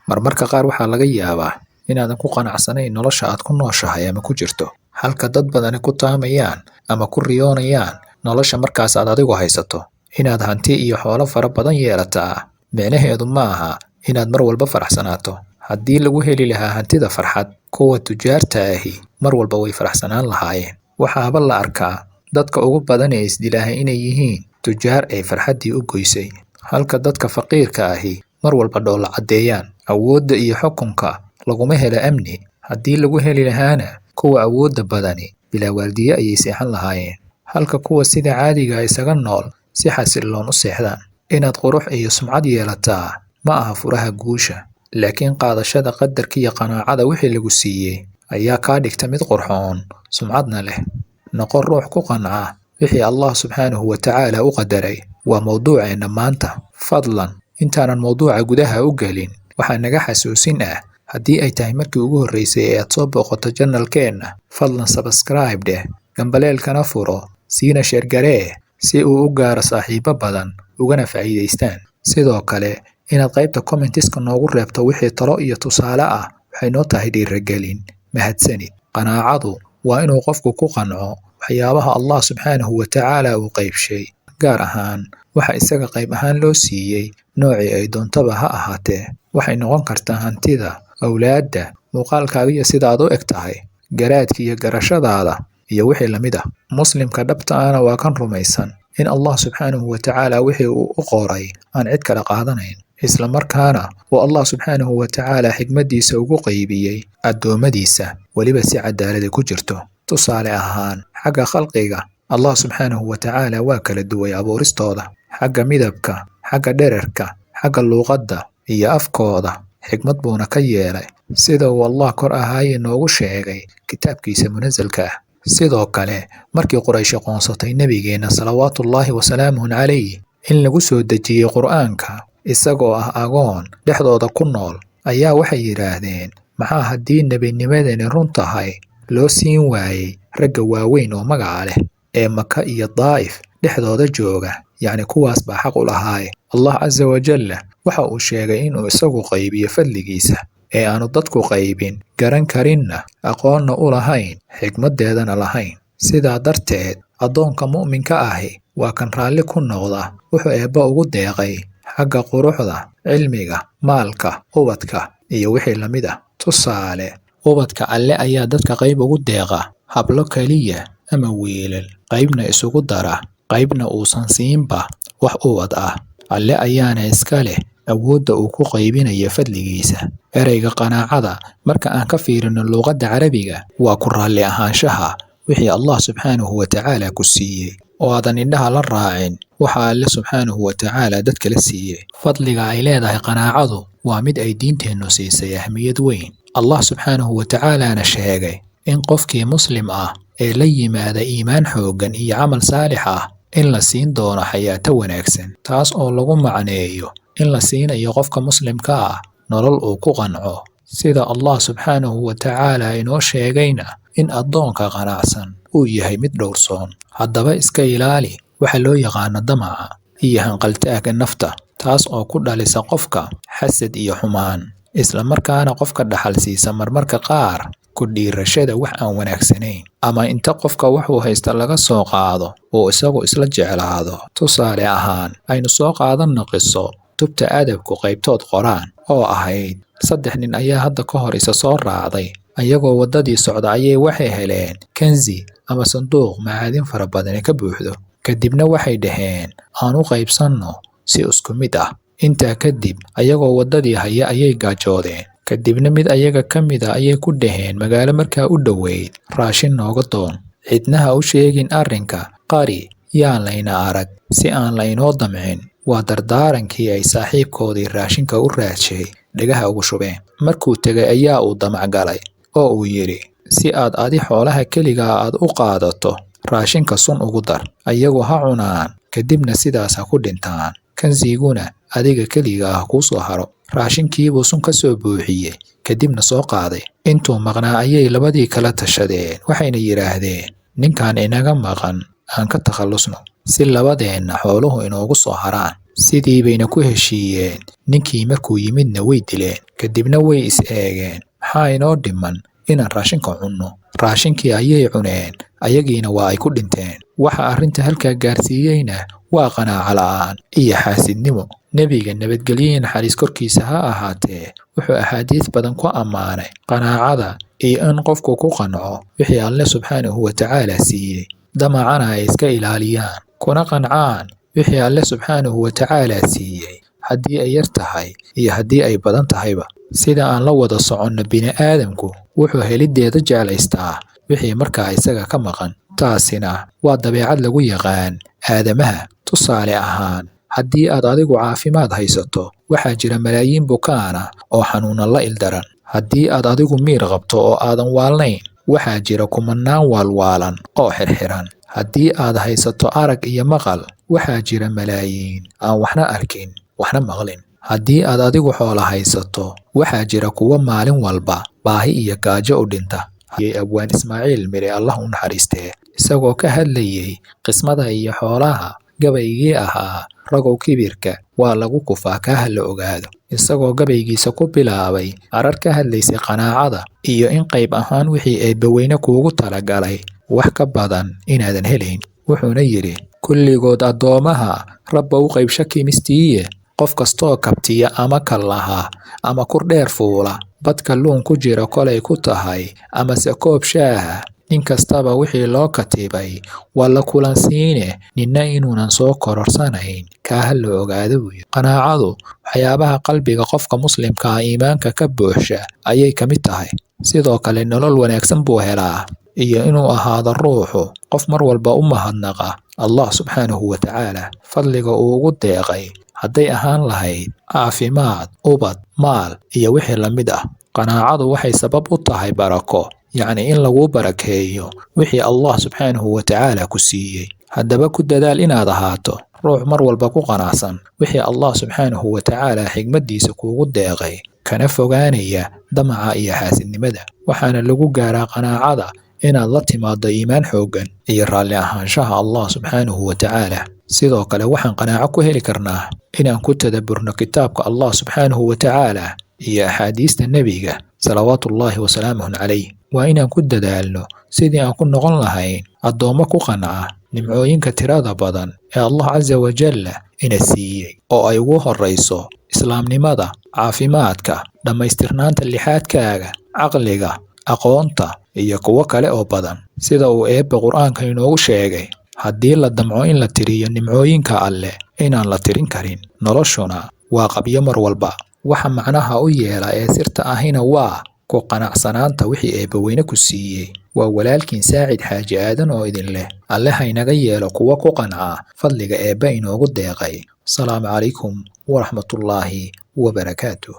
marmarka qaar waxaa laga yaabaa inaadan ku qanacsanayn nolosha aad ku nooshahay ama ku jirto, halka dad badani ku taamayaan ama ku riyoonayaan nolosha markaas aad adigu haysato. Inaad hanti iyo xoolo fara badan yeelataa micnaheedu ma aha inaad mar walba faraxsanaato. Haddii lagu heli lahaa hantida farxad, kuwa tujaarta ahi mar walba way faraxsanaan lahaayeen. Waxaaba la arkaa dadka ugu badan ee isdilaahay inay yihiin tujaar ay farxaddii u goysay, halka dadka faqiirka ahi mar walba dhoolla caddeeyaan. Awoodda iyo xukunka laguma helo amni. Haddii lagu heli lahaana kuwa awoodda badani bilaa waardiye ayay seexan lahaayeen, halka kuwa sida caadiga isaga nool si xasilloon u seexdaan. Inaad qurux iyo sumcad yeelataa ma aha furaha guusha, laakiin qaadashada qadarka iyo qanaacada wixii lagu siiyey ayaa kaa dhigta mid qurxoon, sumcadna leh. Noqon ruux ku qanca wixii Allah subxaanahu wa tacaala u qadaray. Waa mawduuceena maanta. Fadlan intaanan mawduuca gudaha u gelin, waxaa naga xasuusin ah haddii ay tahay markii ugu horreysay ee aad soo booqato channelkeenna, fadlan subscribe dheh, gambaleelkana furo, siina sheergaree si uu u gaaro saaxiibo badan ugana faa'iidaystaan. Sidoo kale inaad qaybta commentiska noogu reebto wixii talo iyo tusaale ah waxay noo tahay dhiirigelin. Mahadsanid. Qanaacadu waa inuu qofku ku qanco waxyaabaha Allah subxaanahu wa tacaala uu qaybshay, gaar ahaan waxa isaga qayb ahaan loo siiyey, noocii ay doontaba ha ahaatee. Waxay noqon kartaa hantida, awlaadda, muuqaalkaaga iyo sida aad u eg tahay, garaadka iyo garashadaada iyo wixii la mid ah. Muslimka dhabta ahna waa kan rumaysan in Allah subxaanahu wa tacaala wixii uu u qoray aan cid kala qaadanayn, isla markaana uu Allah subxaanahu wa tacaala xigmaddiisa ugu qaybiyey addoommadiisa, weliba si cadaalada ku jirto. Tusaale ahaan, xagga khalqiga Allah subxaanahu wa tacaala waa kala duway abuuristooda, xagga midabka, xagga dhererka, xagga luuqadda iyo afkooda. Xigmad buuna ka yeelay sida uu Allah kor ahaaye noogu sheegay kitaabkiisa munasalka ah. Sidoo kale markii Quraysh qoonsatay nabigeenna salawaatullaahi wasalaamuhu calayh in lagu soo dejiyey qur'aanka isagoo ah agoon dhexdooda ku nool, ayaa waxay yidhaahdeen, maxaa haddii nebinimadani run tahay loo siin waayey ragga waaweyn oo magaca leh ee Maka iyo Daa'if dhexdooda jooga? yacni kuwaas baa xaq u lahaaye. Allah casa wajalla waxa uu sheegay inuu isagu qaybiyo fadligiisa ee aanu dadku qaybin, garan karinna, aqoonna u lahayn, xigmaddeedana lahayn. Sidaa darteed addoonka mu'minka ahi waa kan raalli ku noqda wuxuu Eebba ugu deeqay xagga quruxda, cilmiga, maalka, ubadka iyo wixii la mid ah. Tusaale, ubadka Alle ayaa dadka qayb ugu deeqa hablo keliya ama wiilal, qaybna isugu dara, qaybna uusan siinba wax ubad ah. Alle ayaana iska leh awoodda uu ku qaybinayo fadligiisa. Ereyga qanaacada marka aan ka fiirino luuqadda carabiga waa ku raalli ahaanshaha wixii Allah subxaanahu wa tacaala ku siiyey, oo aadan indhaha la raacin waxa Alle subxaanahu wa tacaala dadka la siiyey. Fadliga ay leedahay qanaacadu waa mid ay diinteennu siisay ahmiyad weyn. Allah subxaanahu wa tacaalaana sheegay in qofkii muslim ah ee la yimaada iimaan xooggan iyo camal saalix ah in la siin doono xayaato wanaagsan, taas oo lagu macneeyo in la siinayo qofka muslimka ah nolol uu ku qanco. Sida Allah subxaanahu wa tacaala inoo sheegayna in addoonka qanacsan uu yahay mid dhowrsoon. Haddaba iska ilaali waxa loo yaqaano damaca iyo hanqaltaagga nafta, taas oo ku dhalisa qofka xasad iyo xumaan, isla markaana qofka dhaxal siisa marmarka qaar ku dhiirashada wax aan wanaagsanayn, ama inta qofka wuxuu haysta laga soo qaado oo isagu isla jeclaado. Tusaale ahaan, aynu soo qaadanno qiso tubta adabku qaybtood qoraan oo ahayd 3 nin ayaa hadda ka hor isa soo raacday. Ayagoo waddadii socda ayay waxay heleen kanzi ama sanduuq macaadin fara badan ka buuxdo. Kadibna waxay dhaheen aan u qaybsanno si isku mid ah. Intaa kadib ayagoo waddadii haya ayay gaajoodeen. Kadibna mid ayaga ka mid ah ayay ku dhaheen magaalo markaa u dhoweyd, raashin nooga doon, cidnaha u sheegin arrinka, qari yaan layna arag si aan laynoo damcin. Waa dardaarankii ay saaxiibkoodii raashinka u raadshay dhagaha ugu shubeen. Markuu tegay ayaa uu damac galay oo uu yidhi, si aad adi xoolaha keligaa aad u qaadato, raashinka sun ugu dar, ayagu ha cunaan, kadibna sidaas ha ku dhintaan, kanziguna adiga keligaa ha kuu soo haro. Raashinkiibuu sun ka soo buuxiyey, kadibna soo qaaday. Intuu maqnaa ayay labadii kala tashadeen, waxayna yidhaahdeen, ninkan inaga maqan aan ka takhallusno si labadeenna xooluhu inoogu soo haraan. sidii bayna ku heshiiyeen. Ninkii markuu yimidna way dileen, kadibna way is eegeen, maxaa inoo dhiman inaan raashinka cunno. Raashinkii ayay cuneen, ayagiina waa ay ku dhinteen. Waxa arrinta halkaa gaarsiiyeyna waa qanaaco la'aan iyo xaasidnimo. Nebiga nabadgelyo iyo naxariis korkiisa ha ahaatee wuxuu axaadiis badan ku ammaanay qanaacada iyo in qofku ku qanco wixii Alle subxaanahu wa tacaala siiyey, damacana ay iska ilaaliyaan, kuna qancaan wixii Alle subxaanahu wa tacaala siiyey, haddii ay yar tahay iyo haddii ay badan tahayba. Sida aan la wada soconno, bini'aadamku wuxuu heliddeeda jeclaystaa wixii markaa isaga ka maqan. Taasina waa dabeecad lagu yaqaan aadamaha. Tusaale ahaan, haddii aad adigu caafimaad haysato, waxaa jira malaayiin bukaana oo xanuuna la ildaran. Haddii aad adigu miir qabto oo aadan waalnayn, waxaa jira kumannaan waalwaalan oo xirxiran. Haddii aad haysato arag iyo maqal, waxaa jira malaayiin aan waxna arkin waxna maqlin. Haddii aad adigu xoolo haysato, waxaa jira kuwa maalin walba baahi iyo gaajo u dhinta. Abwaan Ismaaciil Mire Allah u naxariistee, isagoo ka hadlayay qismada iyo xoolaha, gabaygii ahaa ragow kibirka waa lagu kufaa kaa la ogaado. Isagoo gabaygiisa ku bilaabay arar ka hadlaysay qanaacada iyo in qayb ahaan wixii eebbaweyne kuugu talagalay wax ka badan inaadan helayn. Wuxuuna yidhi, kulligood addoomaha Rabba u qaybsha kimistiiye, qof kastoo kabtiya ama kallaha ama kurdheer fuula, bad kalluun ku jira kolay ku tahay amase koob shaaha. Nin kastaba wixii loo katibay waa la kulansiine, ninna inuunan soo kororsanayn kaa la ogaado buuyi. Qanaacadu waxyaabaha qalbiga qofka muslimka ah iimaanka ka buuxsha ayay ka mid tahay. Sidoo kale nolol wanaagsan buu helaa iyo inuu ahaado ruuxu qof mar walba u mahadnaqa Allah subxaanahu wa tacaala fadliga uu ugu deeqay, hadday ahaan lahayd caafimaad, ubad, maal iyo wixii la mid ah. Qanaacadu waxay sabab u tahay barako, yacni in lagu barakeeyo wixii Allah subxaanahu wa tacaala ku siiyey. Haddaba ku dadaal inaad ahaato ruux mar walba ku qanacsan wixii Allah subxaanahu wa tacaala xigmaddiisa kuugu deeqay, kana fogaanaya damaca iyo xaasidnimada. Waxaana lagu gaaraa qanaacada inaad la timaado iimaan xooggan iyo raalli ahaanshaha Allah subxaanahu wa tacaala. Sidoo kale waxaan qanaaco ku heli karnaa inaan ku tadabburno kitaabka Allah subxaanahu wa tacaala iyo axaadiista nebiga salawaatullaahi wasalaamuhu calayh. Waa inaan ku dadaalno sidii aan ku noqon lahayn addoommo ku qanca nimcooyinka tirada badan ee Allah casa wajalla ina siiyey, oo ay ugu horrayso islaamnimada, caafimaadka, dhammaystirnaanta lixaadkaaga, caqliga, aqoonta iyo kuwo kale oo badan. Sida uu Eebbe Qur'aanka inoogu sheegay, haddii la damco in la tiriyo nimcooyinka Alle inaan la tirin karin. Noloshuna waa qabyo mar walba. Waxa macnaha u yeela ee sirta ahina waa ku qanacsanaanta wixii eebbaweyne ku siiyey. Waa walaalkiin Saacid Xaaji Aadan oo idin leh, Alle haynaga yeelo kuwa ku qanca fadliga Eebbe inoogu deeqay. Asalaamu calaykum waraxmatullaahi wabarakaatuh.